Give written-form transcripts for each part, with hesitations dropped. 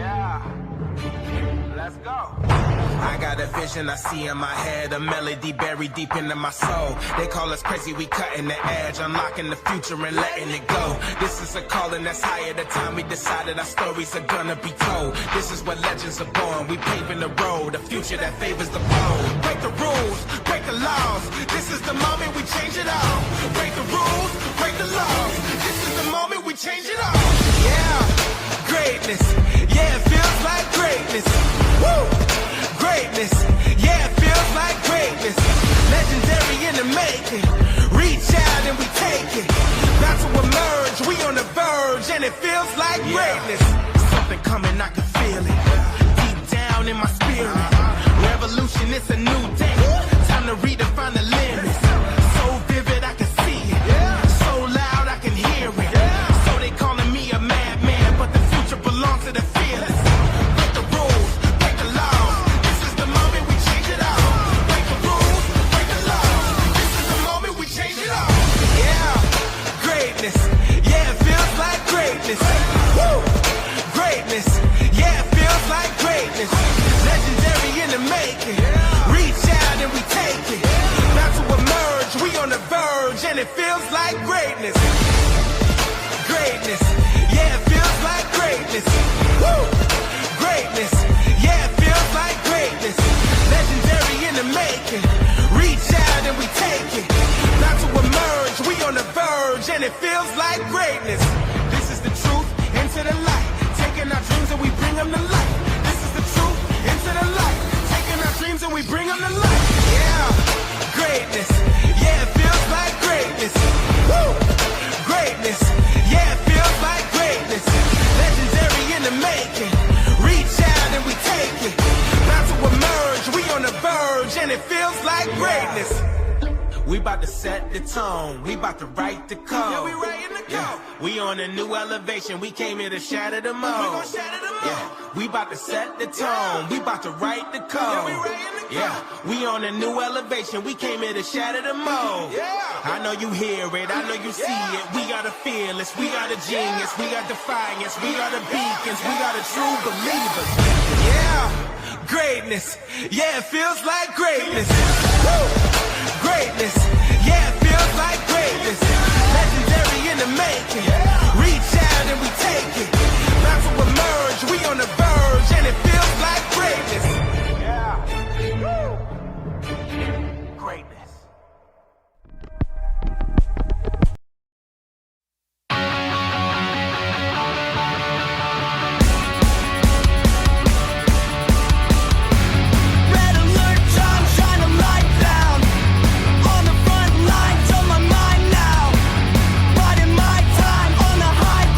Yeah. Let's go. I got a vision I see in my head, a melody buried deep into my soul. They call us crazy, we cutting the edge, unlocking the future and letting it go. This is a calling that's higher. The time we decided our stories are gonna be told. This is where legends are born. We paving the road, a future that favors the bold. Break the rules, break the laws. This is the moment we change it all. Break the rules, break the laws. This is the moment we change it all. Yeah, greatness. Yeah, it feels like greatness. Woo! Greatness, yeah, it feels like greatness. Legendary in the making. Reach out and we take it. About to emerge, we on the verge, and it feels like greatness. Something coming, I can feel it. Deep down in my spirit. Revolution, it's a new day. Time to redefine the limits. So vivid, I can see it. So loud, I can hear it. So they calling me a madman, but the future belongs to the fearless. Break the rules, break the laws. This is the moment we change it all. Break the rules, break the laws. This is the moment we change it all. Yeah, greatness. Yeah, it feels like greatness. Woo! Greatness. Yeah, it feels like greatness. Legendary in the making. Reach out and we take it. About to emerge, we on the verge, and it feels like greatness. Greatness. Yeah, it feels like greatness. Woo! Greatness. Yeah, it feels like greatness. Legendary in the making. Reach out and we take it. About to emerge, we on the verge, and it feels like greatness. This is the truth, into the light. Taking our dreams and we bring them to life. This is the truth, into the light. Taking our dreams and we bring them to life. Yeah, greatness. Yeah, it feels like greatness. Woo! Greatness. Yeah, it feels like greatness. Legendary in the making. Reach out and we take it. About to emerge, we on the verge, and it feels like greatness. We about to set the tone. We about to write the code. Yeah, we writing the code. Yeah. We on a new elevation. We came here to shatter the mold. We gon' shatter the mold. Yeah. We about to set the tone. We about to write the code. Yeah, we writing the code. Yeah. We on a new elevation. We came here to shatter the mold. Yeah. I know you hear it. I know you see it. We are the fearless. We are the genius. We are defiance. We are the beacons. We are the true believers. Yeah. Greatness. Yeah, it feels like greatness. Woo! Greatness, yeah, it feels like greatness. Legendary in the making. Reach out and we take it. About to emerge, we on the verge, and it feels like greatness. Yeah. Woo. Greatness. On the front lines of my mind now. Riding my time on the high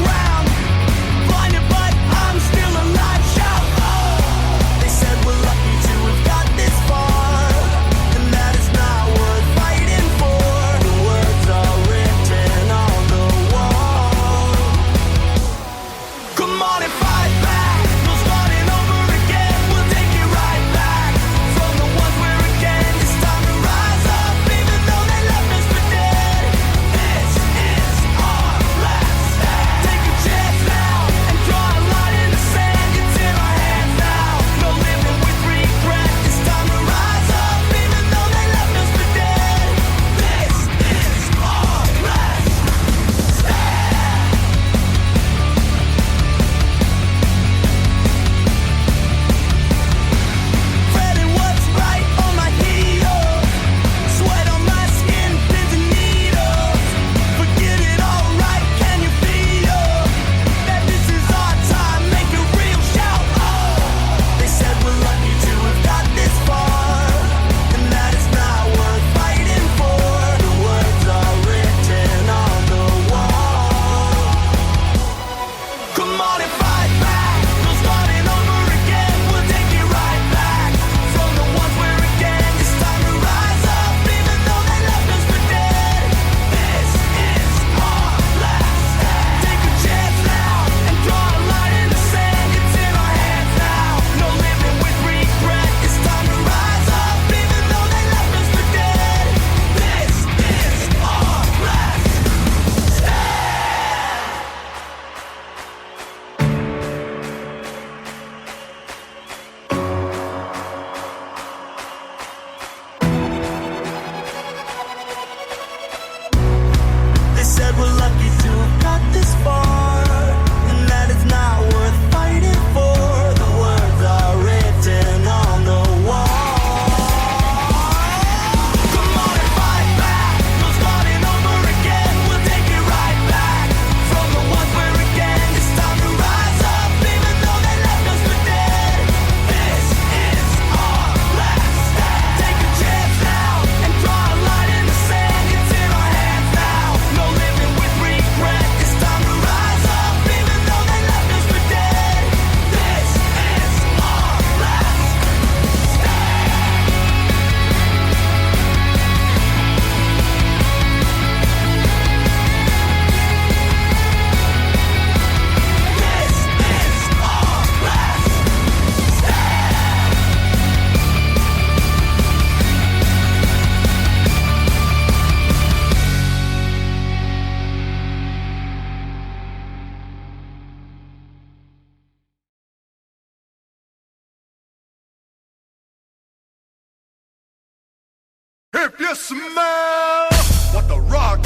If you smell what The Rock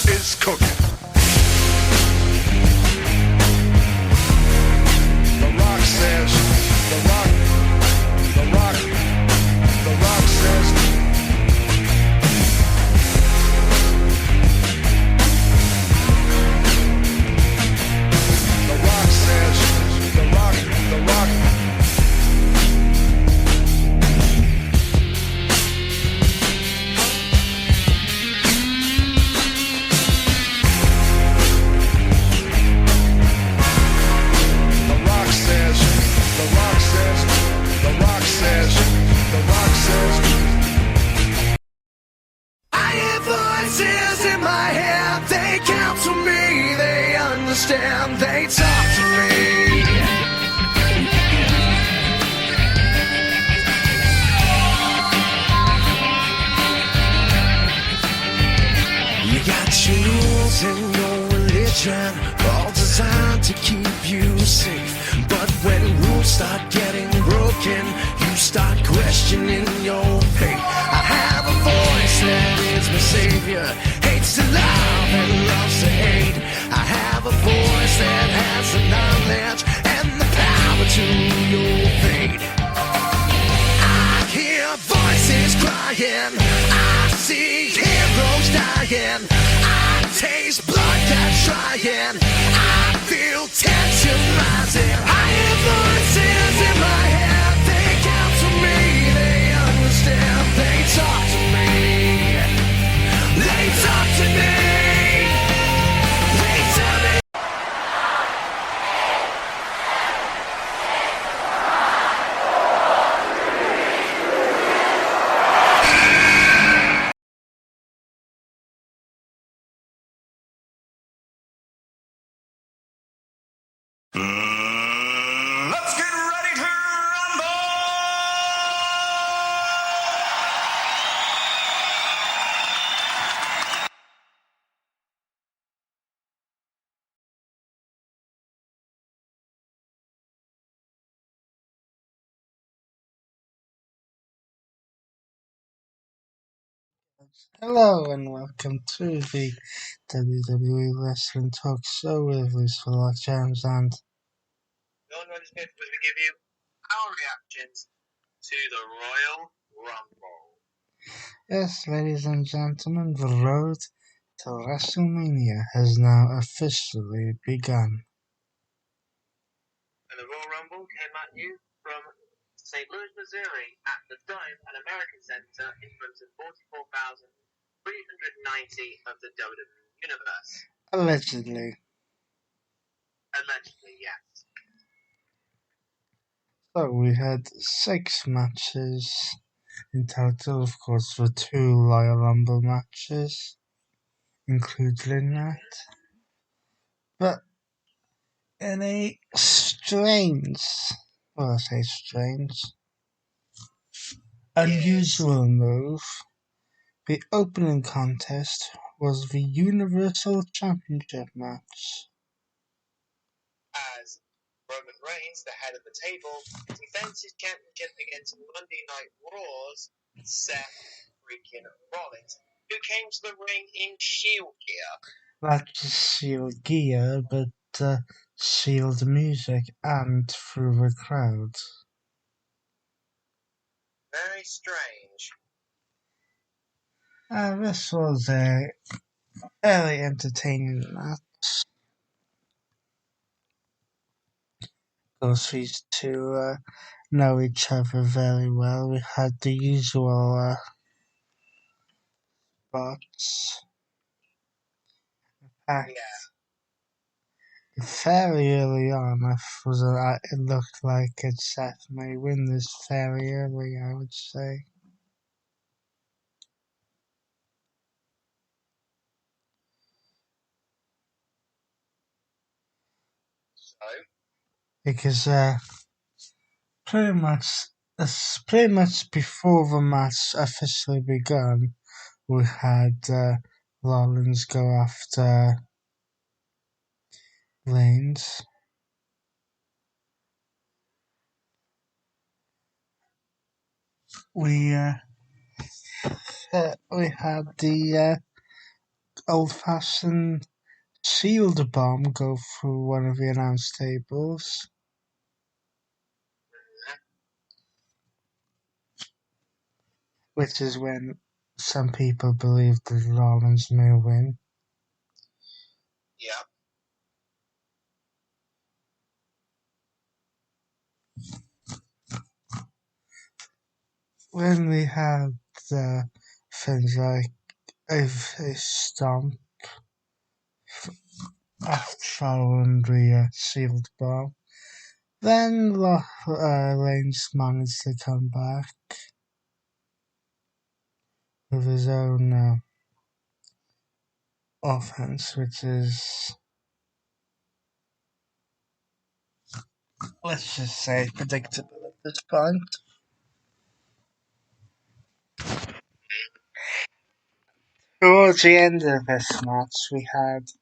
is cooking. The Rock says, The Rock says. The Rock says, The Rock. The Rock says, I hear voices in my head, they counsel me, they understand, they talk to me. You got your rules and your religion, all designed to keep you safe. But when rules start getting broken, you start questioning your faith. I have a voice that is my savior, hates to love and loves to hate. I have a voice that has the knowledge and the power to your fate. I hear voices crying, I see heroes dying, I taste blood that's trying, I feel tension rising. I hear voices in my head, they counsel me, they understand, they talk to me, they talk to me, they tell me. Let's get ready to rumble! Hello and welcome to the WWE Wrestling Talk Show with Lucifer James and This is where we give you our reactions to the Royal Rumble. yes, ladies and gentlemen, the road to WrestleMania has now officially begun. And the Royal Rumble came at you from St. Louis, Missouri at the Dome and American Center in front of 44,390 of the WWE Universe. Allegedly. Allegedly, yes. So we had 6 matches in total, of course, the 2 Royal Rumble matches included in that. But in a strange, well, I say strange, unusual move, the opening contest was the Universal Championship match. As Roman Reigns, the head of the table, defends his championship against Monday Night Raw's Seth freaking Rollins, who came to the ring in Shield gear. Not just Shield gear, but Shield music and through the crowd. Very strange. This was a very entertaining match. Of course, these two know each other very well. We had the usual spots. Fairly early on, it looked like Seth may win this fairly early, I would say. So? Because pretty much before the match officially begun, we had Rollins go after Reigns. We we had the old-fashioned shield bomb go through one of the announce tables, which is when some people believe that Rollins may win. Yeah. When we had things like a stomp after following the shield bomb, then Reigns managed to come back with his own offense, which is, let's just say, predictable at this point. Towards the end of this match, we had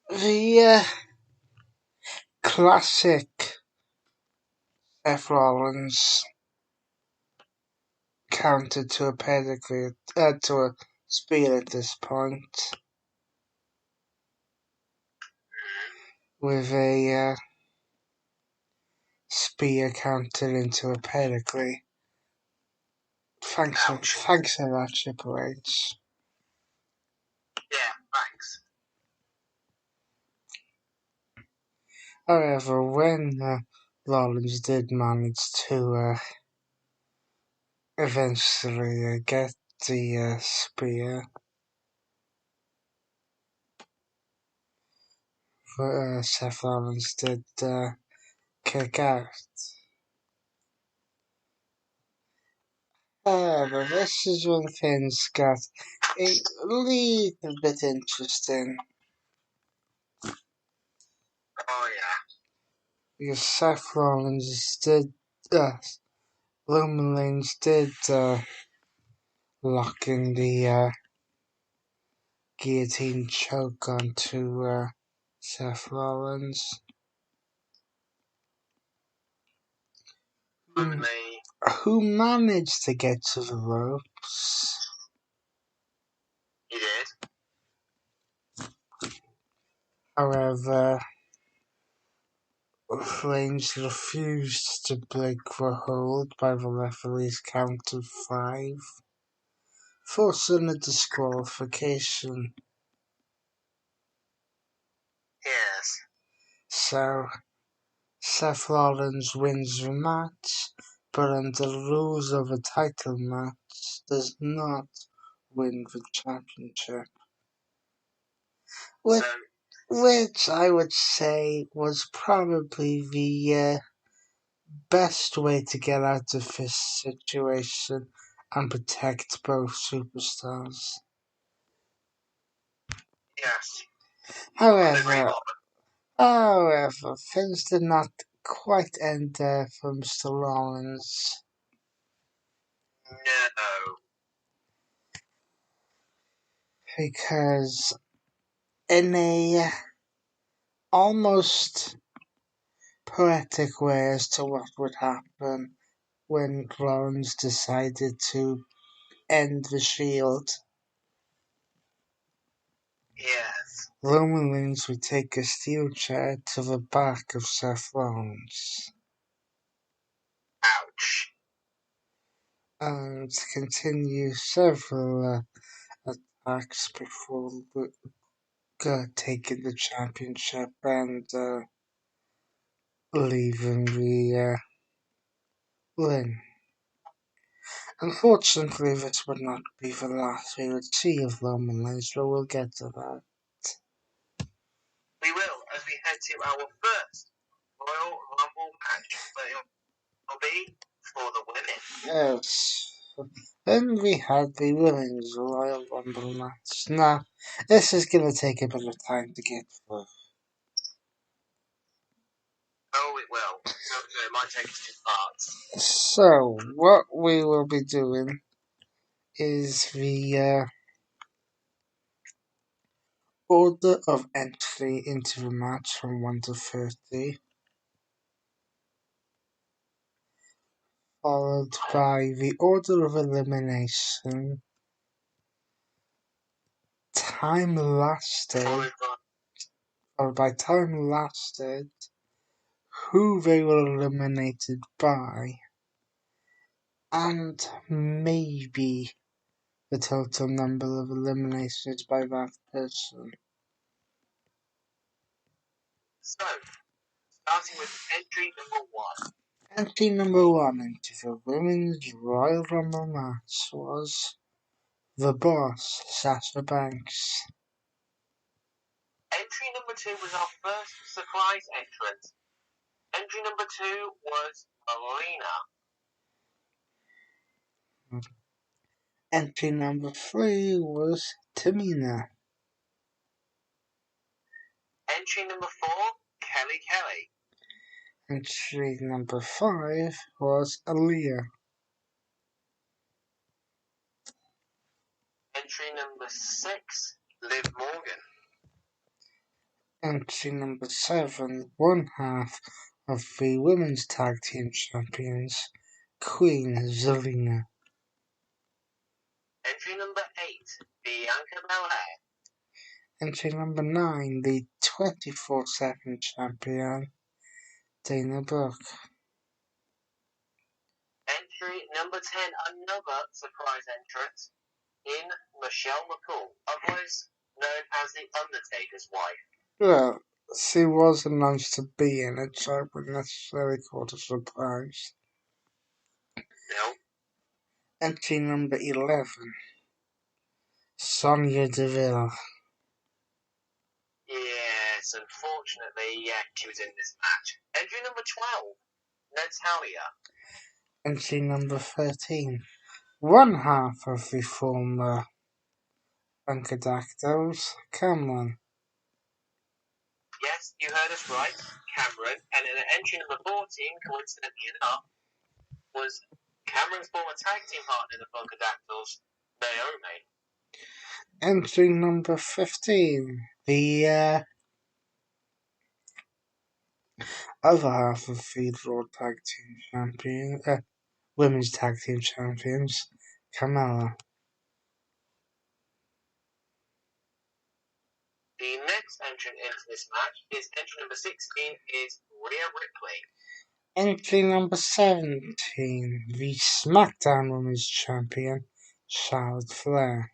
the classic Seth Rollins counter to a pedigree, to a spear at this point, with a spear counter into a pedigree. Thanks for that, Triple H. Yeah, thanks. However, when Rollins did manage to eventually get the spear, Seth Rollins did kick out. However, this is when things got a little bit interesting. Oh, yeah. Because Seth Rollins did, Roman Reigns did lock in the guillotine choke onto Seth Rollins. Who managed to get to the ropes. He did. However, Reigns refused to break the hold by the referee's count of 5, forcing a disqualification. Yes. So, Seth Rollins wins the match, but under the rules of a title match, does not win the championship. Which I would say was probably the best way to get out of this situation and protect both superstars. Yes. However, things did not quite end there for Mr. Rollins. No. Because in a almost poetic way as to what would happen when Rollins decided to end the Shield, Yes. Roman Reigns would take a steel chair to the back of Seth Rollins Ouch. and continue several attacks before taking the championship and leaving the ring. Unfortunately, this would not be the last we would see of Roman Reigns, but we'll get to that. We will, as we head to our first Royal Rumble match, but it will be for the women. Yes. Then we had the Women's Royal Rumble match. Now, this is going to take a bit of time to get through. Oh, it will. So it might take us 2 parts. So, what we will be doing is the order of entry into the match from 1 to 30. followed by the order of elimination. Time lasted, followed by time lasted, who they were eliminated by, and maybe the total number of eliminations by that person. So, starting with entry number 1. Entry number 1 into the Women's Royal Rumble match was The Boss, Sasha Banks. Entry number 2 was our first surprise entrant. Entry number 2 was Alina. Entry number 3 was Tamina. Entry number 4, Kelly Kelly. Entry number 5 was Aaliyah. Entry number 6, Liv Morgan. Entry number 7, one half of the Women's Tag Team Champions, Queen Zelina. Entry number 8, Bianca Belair. Entry number 9, the 24/7 champion, Dana Brooke. Entry number 10, another surprise entrant in Michelle McCool, otherwise known as the Undertaker's wife. Well, she was announced to be in it, so I wouldn't necessarily call it a surprise. No. Entry number 11, Sonya Deville. Yes, unfortunately, she was in this match. Entry number 12, Natalia. Entry number 13, one half of the former Funkadactyls, Cameron. Yes, you heard us right, Cameron. And in entry number 14, coincidentally enough, was Cameron's former tag team partner in the Funkadactyls, Naomi. Entry number 15, the other half of the Raw Tag Team Champion, Women's Tag Team Champions, Carmella. The next entrant into this match is entry number 16 is Rhea Ripley. Entry number 17, the SmackDown Women's Champion, Charlotte Flair.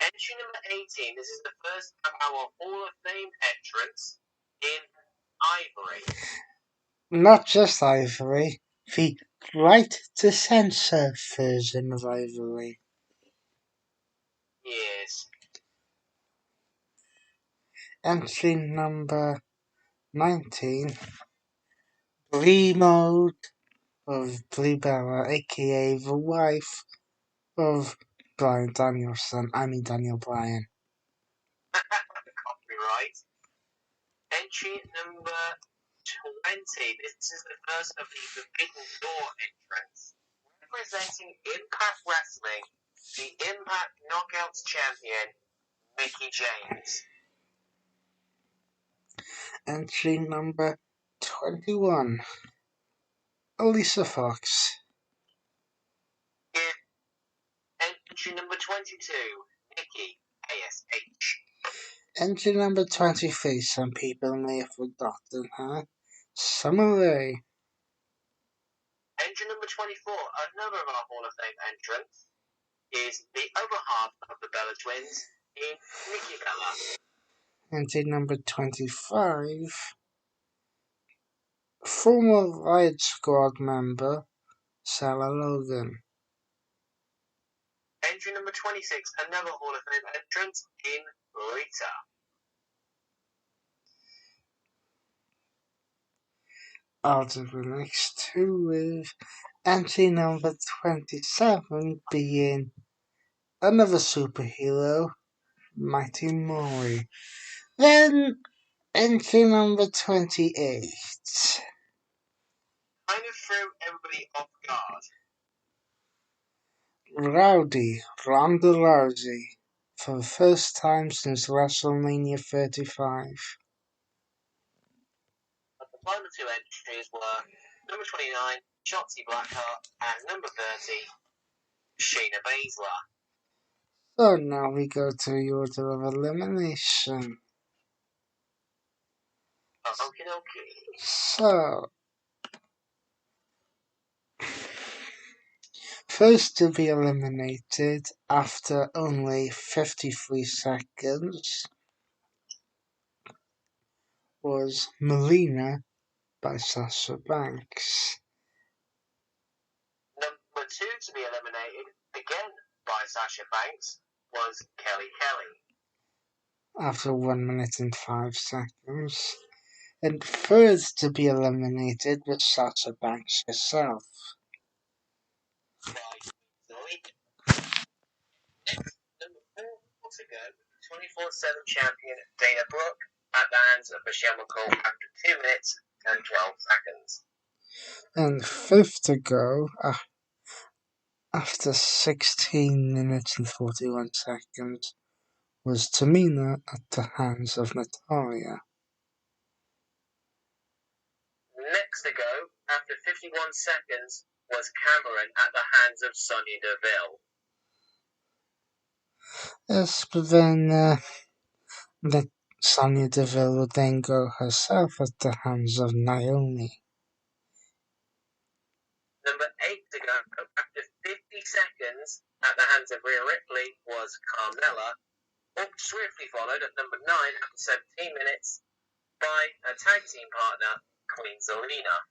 Entry number 18, this is the first of our Hall of Fame entrants in Ivory. Not just Ivory, the right to censor version of Ivory. Yes. Entry number 19, Brie Mode of Brie Bella, aka the wife of Bryan Danielson, Daniel Bryan. Copyright. Entry number 20, this is the first of the Forbidden Door entrants. Representing Impact Wrestling, the Impact Knockouts champion, Mickie James. Entry number 21, Alicia Fox. Entry number 22, Nikki ASH. Entry number 23, some people may have forgotten her, Summer Rae. Entry number 24, another of our Hall of Fame entrants, is the other half of the Bella Twins in Nikki Bella. Entry number 25, former Riot Squad member, Sarah Logan. Entry number 26, another Hall of Fame entrant in Rita. Out of the next two with entry number 27 being another superhero, Mighty Mori. Then entry number 28. Kind of threw everybody off guard. Ronda Rousey, for the first time since WrestleMania 35. But the final two entries were Number 29, Shotzi Blackheart. And number 30, Shayna Baszler. So now we go to the order of elimination. Okie dokie. So, first to be eliminated after only 53 seconds was Melina by Sasha Banks. Number 2 to be eliminated, again by Sasha Banks, was Kelly Kelly. After 1 minute and 5 seconds. And third to be eliminated was Sasha Banks herself. Number 4 to go, 24/7 champion Dana Brooke at the hands of Michelle McCall after 2 minutes and 12 seconds. And fifth to go after 16 minutes and 41 seconds was Tamina at the hands of Natalya. Next to go, after 51 seconds, was Cameron at the hands of Sonya Deville. Yes, but then Sonya Deville would then go herself at the hands of Naomi. Number 8 to go, after 50 seconds, at the hands of Rhea Ripley, was Carmella, swiftly followed at number 9 after 17 minutes by her tag team partner, Queen Zelina.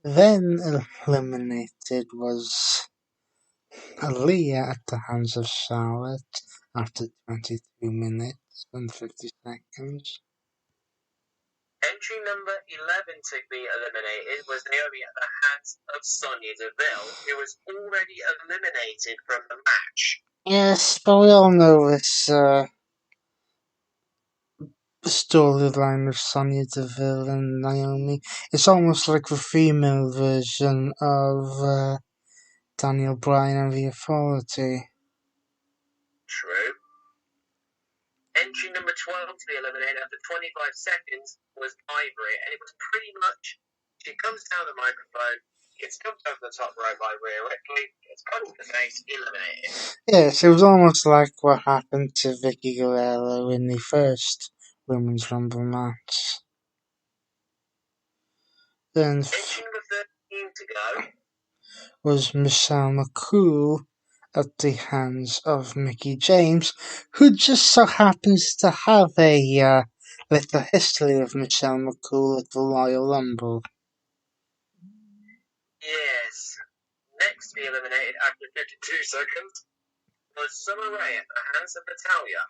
Then eliminated was Aaliyah at the hands of Charlotte after 22 minutes and 50 seconds. Entry number 11 to be eliminated was Naomi at the hands of Sonya Deville, who was already eliminated from the match. Yes, but we all know this storyline of Sonya Deville and Naomi. It's almost like the female version of Daniel Bryan and The Authority. True. Entry number 12 to be eliminated after 25 seconds was Ivory, and it was pretty much, she comes down the microphone, gets jumped over the top rope by Rhea Ripley, gets punched in the face, eliminated. Yes, it was almost like what happened to Vicky Guerrero in the first Women's Rumble match. Then Entry number 13 to go was Michelle McCool at the hands of Mickie James, who just so happens to have a little history of Michelle McCool at the Royal Rumble. Yes. Next to be eliminated after 52 seconds was Summer Rae at the hands of Natalya.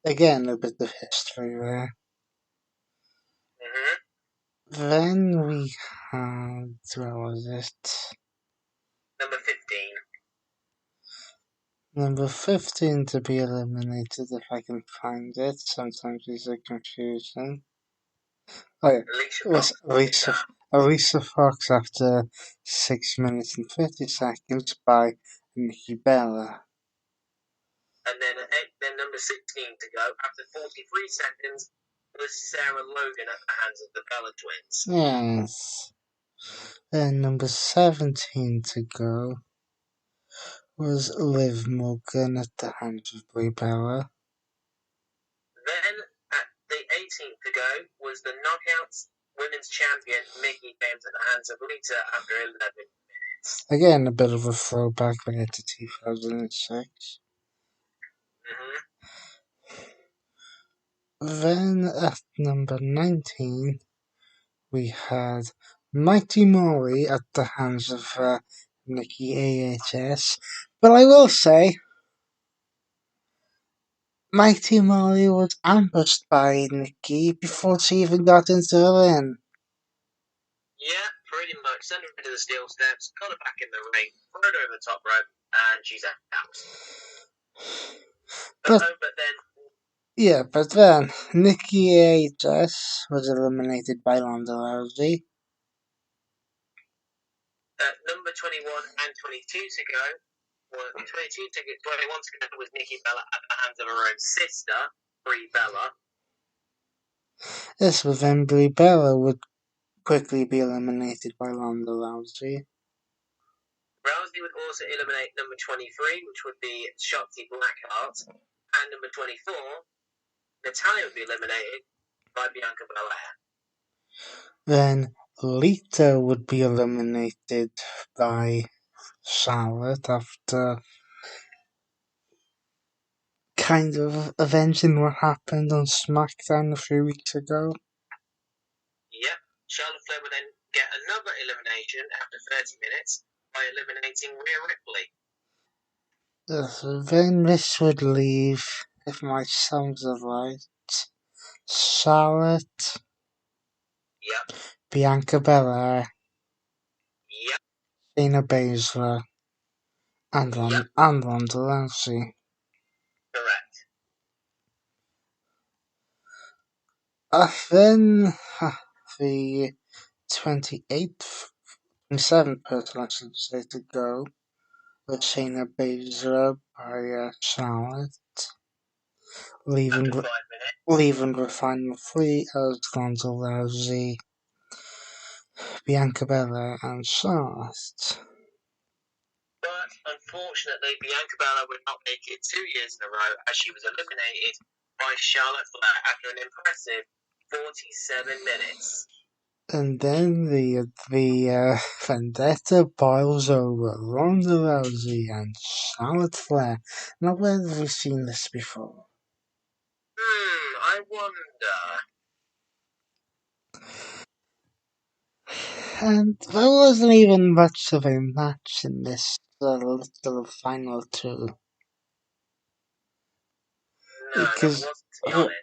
Again, a bit of history there. Mm-hmm. Then we had, where was it? Number 15. Number 15 to be eliminated, if I can find it. Sometimes these are confusing. Oh yeah, it was Alicia Fox after 6 minutes and 50 seconds by Nikki Bella. And then number 16 to go after 43 seconds was Sarah Logan at the hands of the Bella Twins. Yes. Then number 17 to go was Liv Morgan at the hands of Brie Bella. Then at the 18th to go was the Knockouts Women's Champion Mickie James at the hands of Lita after 11 minutes. Again, a bit of a throwback back to 2006. Mm-hmm. Then at number 19, we had Mighty Molly at the hands of Nikki AHS. But I will say, Mighty Molly was ambushed by Nikki before she even got into the ring. Yeah, pretty much. Send her into the steel steps, got her back in the ring, throw her over the top rope, and she's out. But then Nikki AHS was eliminated by Ronda Rousey. Number 21 and 22 to go. Well, 21 to go was Nikki Bella at the hands of her own sister, Brie Bella. Yes, but then Brie Bella would quickly be eliminated by Ronda Rousey. Rousey would also eliminate number 23, which would be Shotzi Blackheart, and number 24, Natalya would be eliminated by Bianca Belair. Then Lita would be eliminated by Charlotte after kind of avenging what happened on SmackDown a few weeks ago. Yep, Charlotte Flair would then get another elimination after 30 minutes by eliminating Rhea Ripley. Then this would leave, if my sums are right, Charlotte, Yep, Bianca Belair, yep, Shayna Baszler, and yep, Ronda Rousey. correct. Then the 27th person I should say to go was Shayna Baszler by Charlotte, leaving After 5 minutes. the final three as Ronda Rousey, Bianca Belair, and Charlotte. But unfortunately, Bianca Belair would not make it 2 years in a row as she was eliminated by Charlotte Flair after an impressive 47 minutes. And then the vendetta boils over Ronda Rousey and Charlotte Flair. Now, where have we seen this before? I wonder. And there wasn't even much of a match in this little final two. No, Because that wasn't, to be honest.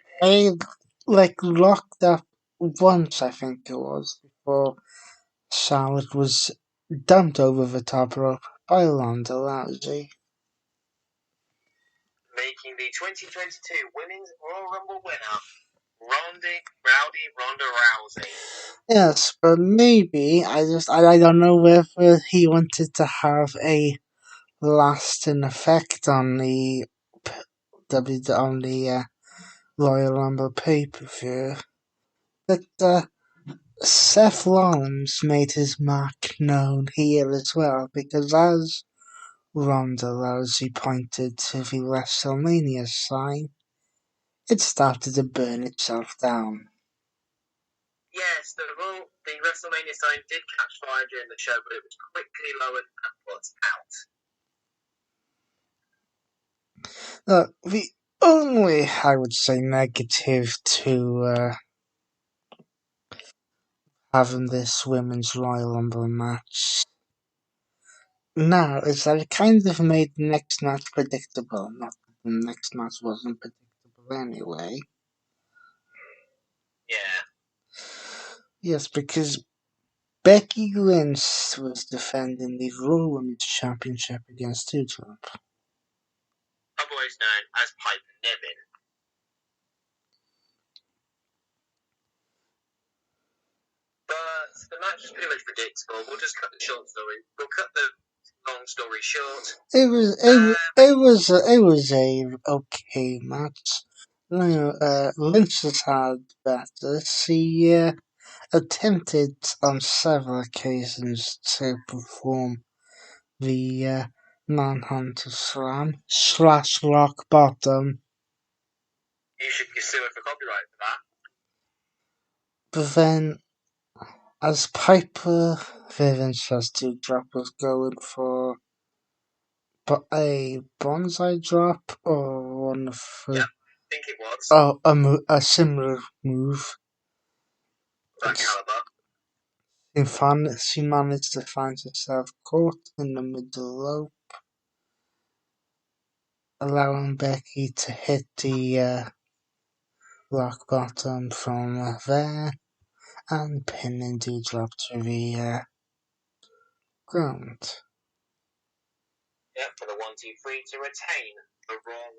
they locked up once, I think it was, before Charlotte was dumped over the top rope by Ronda Rousey. Making the 2022 Women's Royal Rumble winner, Ronda Rousey. Yes, but maybe I don't know whether he wanted to have a lasting effect on the Royal Rumble pay-per-view. But Seth Rollins made his mark known here as well, because as Ronda Rousey pointed to the WrestleMania sign, it started to burn itself down. Yes, the WrestleMania sign did catch fire during the show, but it was quickly lowered and put out. The only, I would say, negative to having this Women's Royal Rumble match now is that it kind of made the next match predictable. Not that the next match wasn't predictable anyway. Yeah. Yes, because Becky Lynch was defending the Raw Women's Championship against Doudrop. Otherwise known as Piper Niven. But the match was pretty much predictable. We'll just cut the short story. We'll cut the long story short. It was a okay match. Lynch has had better. She attempted on several occasions to perform the Manhunter Slam / Rock Bottom. You should be sued for copyright for that. But then, as Piper Vivian's Doudrop was going for a bonsai drop or one of Yep, I think it was. a similar move. That caliber. She managed to find herself caught in the middle rope, allowing Becky to hit the rock bottom from there and pinning Doudrop to the ground. Yep, for the 1-2-3 to retain the Raw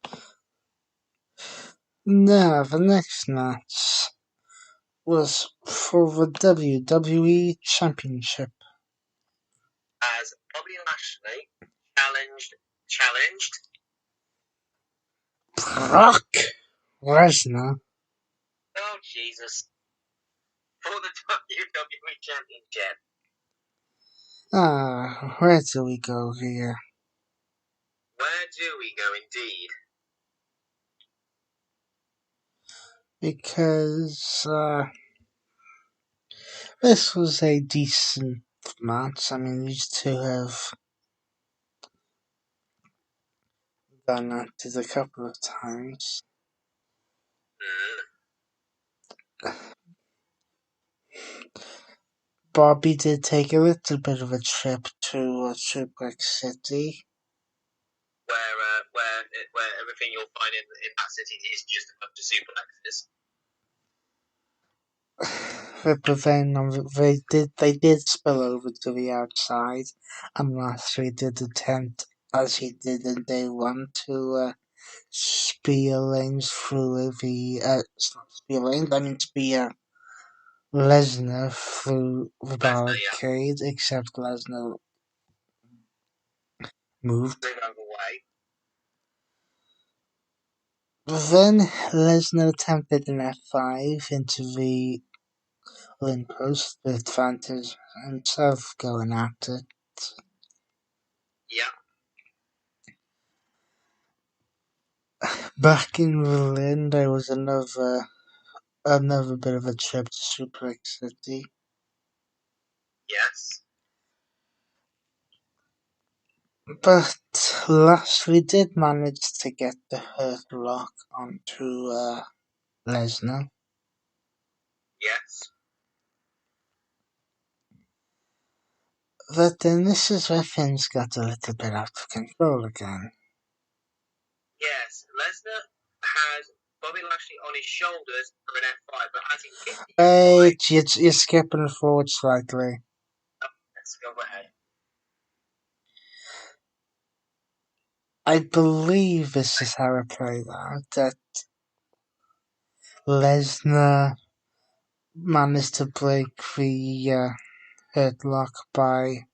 Championship. Now, the next match was for the WWE Championship. As Bobby Lashley challenged Brock Lesnar. Oh, Jesus. for the WWE Championship. Where do we go here? Where do we go, indeed? Because this was a decent match. I mean, these two have gone at it a couple of times. Bobby did take a little bit of a trip to Suplex City. Where everything you'll find in that city is just a bunch of suplexes. But then they did spill over to the outside, and Lashley did attempt, as he did in day one, to spear lanes through the spear Lesnar through the barricade, except Lesnar moved. Then Lesnar attempted an F5 into the ring post with Vantage himself going at it. Yeah. Back in Berlin, there was another bit of a trip to Suplex City. Yes. But Lashley did manage to get the Hurt Lock onto Lesnar. Yes. But then this is where things got a little bit out of control again. Yes. Lesnar has Bobby Lashley on his shoulders for an F5, but as he hit the F5... Wait, you're skipping forward slightly. Oh, let's go ahead. I believe this is how it played out, that Lesnar managed to break the Hurt Lock by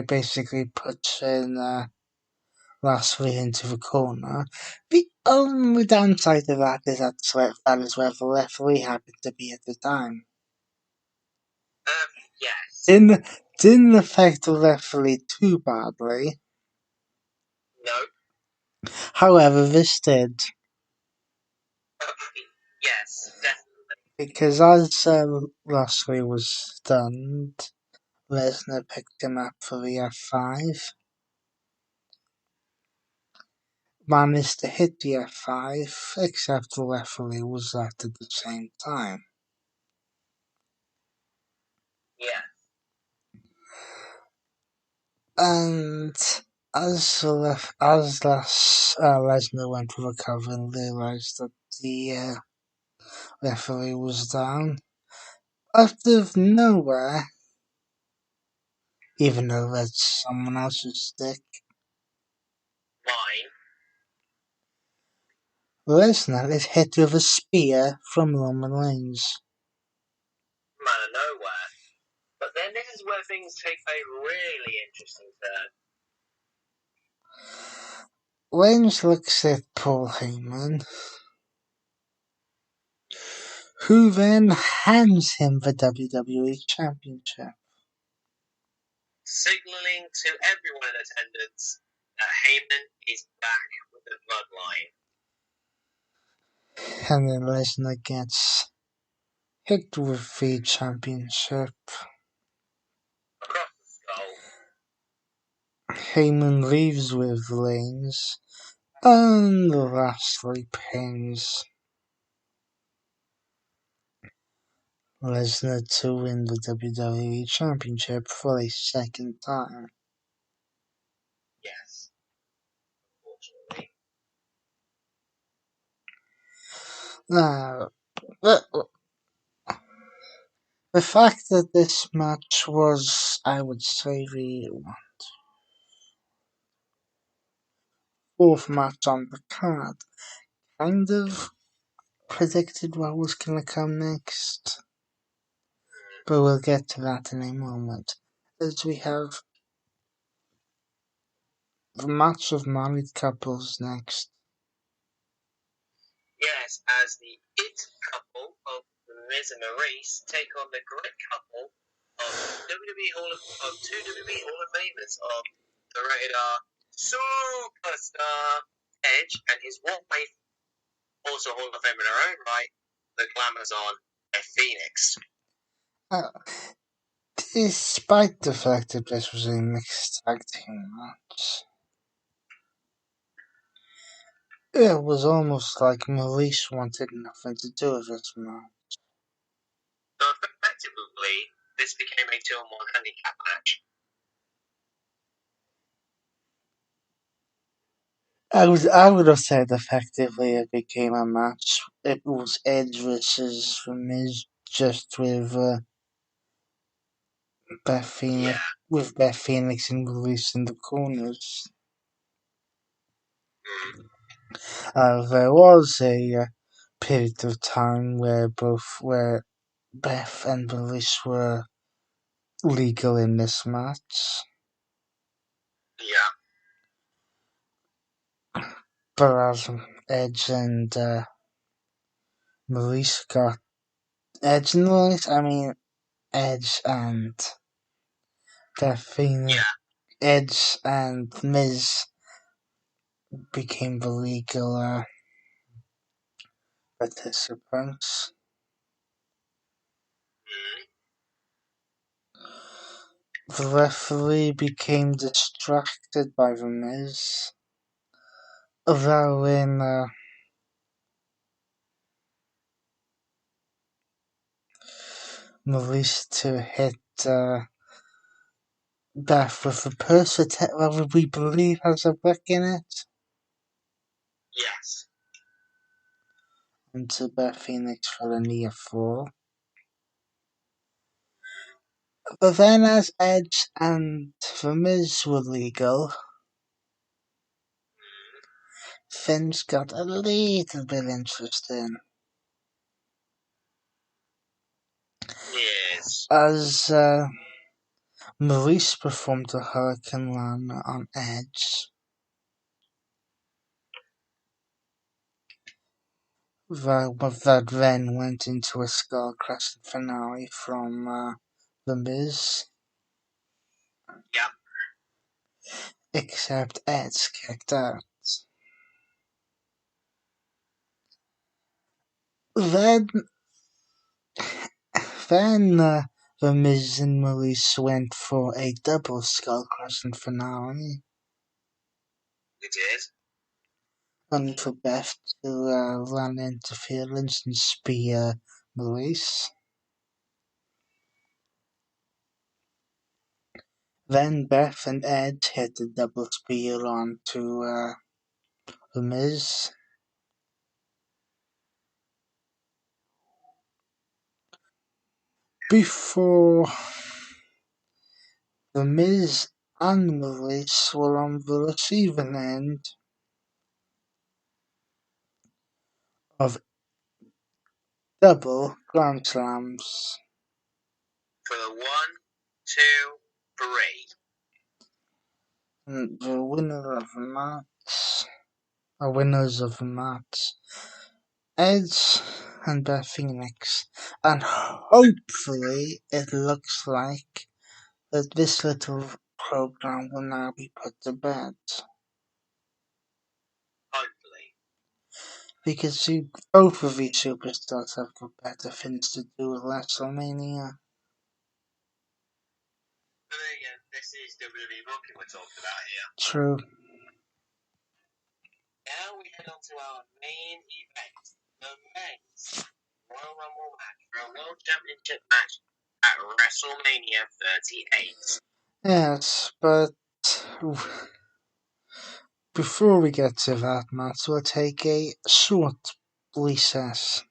basically pushing Lashley into the corner. The only downside of that is that is where the referee happened to be at the time. Yes. Didn't affect the referee too badly. No. However, this did. Yes, definitely. Because as Lashley was stunned, Lesnar picked him up for the F5. Managed to hit the F5, except the referee was out at the same time. Yeah. And as Lesnar went to recover and realised that the referee was down, out of nowhere, even though that's someone else's stick, Lesnar is hit with a spear from Roman Reigns. From out of nowhere. But then this is where things take a really interesting turn. Reigns looks at Paul Heyman, who then hands him the WWE Championship. Signaling to everyone in attendance that Heyman is back with the bloodline. And then Lesnar gets hit with the championship. Across the skull. Heyman leaves with Reigns, and Lashley pins Lesnar to win the WWE Championship for a second time. Yes. Unfortunately. Now, the fact that this match was, I would say, the fourth match on the card, kind of predicted what was going to come next. But we'll get to that in a moment, as we have the match of married couples next. Yes, as the it couple of the Miz and Maurice take on the great couple of two WWE Hall of Famers of the Rated R Superstar Edge and his wife, also Hall of Fame in her own right, the Glamazon Phoenix. Despite the fact that this was a mixed tag team match, it was almost like Maurice wanted nothing to do with this match. So effectively, this became a 2-on-1 handicap match. I would have said effectively it became a match. It was Edge versus The Miz, just with Beth Phoenix and Maurice in the corners. There was a period of time where Beth and Maurice were legal in this match. Yeah. But as Edge and Maurice got Edge and Maurice, I mean Edge and Beth Phoenix, Edge and Miz became the legal participants. The referee became distracted by the Miz, allowing Maurice to hit Beth with a purse attack that we believe has a brick in it. Yes. Into Beth Phoenix for a near fall. But then as Edge and The Miz were legal, things got a little bit interesting. Yes. As Maurice performed a Hurricane Rana on Edge, that then went into a Skull Crescent finale from The Miz. Yep. Except Edge kicked out. Then The Miz and Maurice went for a double Skull Crescent finale. It is. Only for Beth to run interference and spear Maurice. Then Beth and Edge hit the double spear onto The Miz. Before The Miz and Maurice were on the receiving end of double Grand Slams. For the 1, 2, 3. And the winners of the match, Edge and Beth Phoenix. And hopefully it looks like that this little program will now be put to bed. Hopefully. Because both of these superstars have got better things to do with WrestleMania. But again, this is WWE booking we're talking about here. True. Now we head on to our main event, the men's Royal Rumble match for a World Championship match at WrestleMania 38. Yes, but before we get to that match, we'll take a short recess.